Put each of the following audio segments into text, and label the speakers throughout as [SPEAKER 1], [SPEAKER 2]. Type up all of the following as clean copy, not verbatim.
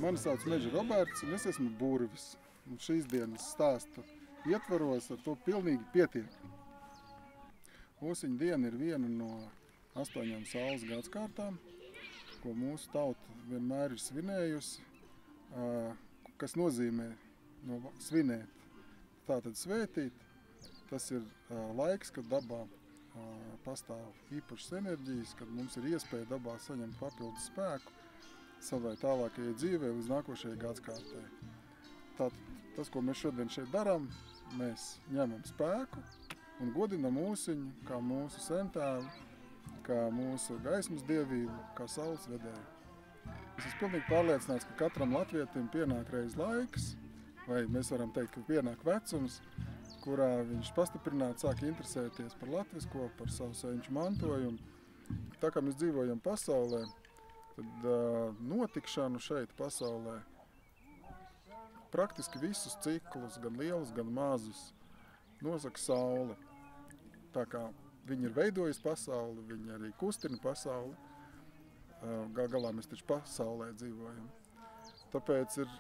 [SPEAKER 1] Mani sauc Meža Roberts, un es esmu burvis. Un šīs dienas stāstu ietvaros ar to pilnīgi pietiek. Ūsiņu diena ir viena no 8 saules gadskārtām, ko mūsu tauta vienmēr ir svinējusi, kas nozīmē svinēt. Tātad svētīt, tas ir laiks, kad dabā pastāv īpašas enerģijas, kad mums ir iespēja dabā saņemt papildus spēku savai tālākajai dzīvē līdz nākošajai gadskārtai. Tātad tas, ko mēs šodien šeit darām, mēs ņemam spēku un godinam ūsiņu kā mūsu sentēvu, kā mūsu gaismas dievību, kā saules vedēju. Es esmu pilnīgi pārliecināts, ka katram latvietim pienāk reiz laiks, vai mēs varam teikt, ka pienāk vecums, kurā viņš pastiprināti sāk interesēties par latvisko, par savu senču mantojumu. Tā kā mēs dzīvojam pasaulē, tad notikšanu šeit pasaulē praktiski visus ciklus, gan lielus, gan mazus, nosaka saule. Tā kā viņa ir veidojusi pasauli, viņa arī kustina pasauli. Gal galā mēs taču pasaulē dzīvojam. Tāpēc ir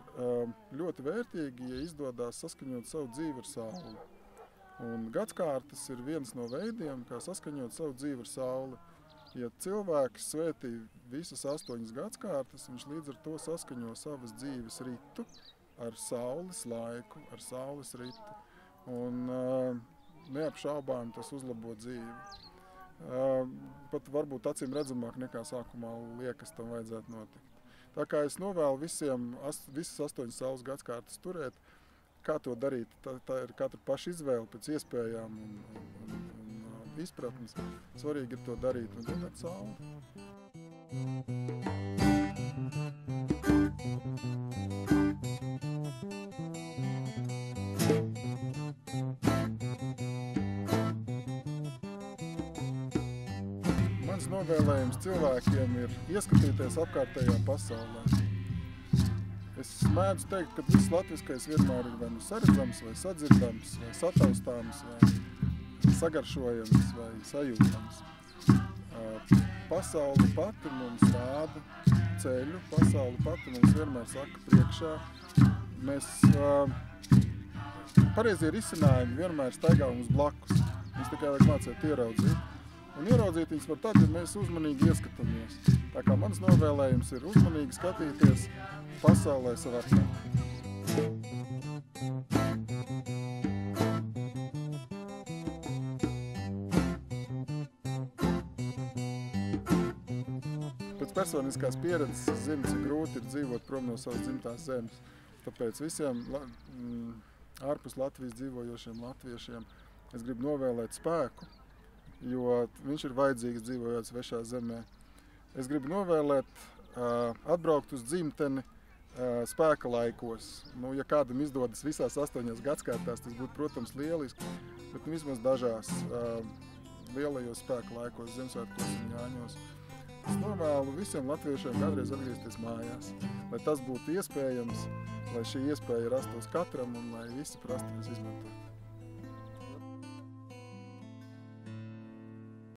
[SPEAKER 1] ļoti vērtīgi, ja izdodas saskaņot savu dzīvi ar sauli. Un gadskārtas ir viens no veidiem, kā saskaņot savu dzīvi ar sauli. Ja cilvēks svētī visas 8 gadskārtas, viņš līdz ar to saskaņo savas dzīves ritu ar saules laiku, ar saules ritu. Un neapšaubām tas uzlabo dzīvi. Pat varbūt acīm redzamāk nekā sākumā liekas tam vajadzētu notikt. Tā kā es novēlu visas 8 saules gadskārtas turēt, kā to darīt, tā ir katra paša izvēle pēc iespējām un izpratnes. Svarīgi ir to darīt un godāt sauli. Mans novēlējums cilvēkiem ir ieskatīties apkārtējā pasaulē. Es mēdzu teikt, ka viss latviskais vienmēr ir vai nu saredzams, vai sadzirdams, vai sataustāms, vai sagaršojams, vai sajūtams. Pasaule pati mums rāda ceļu, pasaule pati mums vienmēr saka priekšā. Mēs pareizie risinājumi vienmēr staigā mums blakus. Mēs tikai vajag mācīt ieraudzīt. Un ieraudzīt viņus var tad, ja mēs uzmanīgi ieskatāmies. Tā kā mans novēlējums ir uzmanīgi skatīties pasaulē savā apkārt. Pēc personiskās pieredzes es zinu, cik grūti ir dzīvot prom no savas dzimtās zemes. Tāpēc visiem ārpus Latvijas dzīvojošiem latviešiem es gribu novēlēt spēku, jo viņš ir vajadzīgs dzīvojot svešā zemē. Es gribu novēlēt atbraukt uz dzimteni spēka laikos. Ja kādam izdodas visās 8 gadskārtās, tas būtu, protams, lieliski, bet vismaz dažās lielajos spēka laikos, Ziemassvētkos un Jāņos. Es novēlu visiem latviešiem kādreiz atgriezties mājās, lai tas būtu iespējams, lai šī iespēja rastos katram un lai visi prastos izmantot.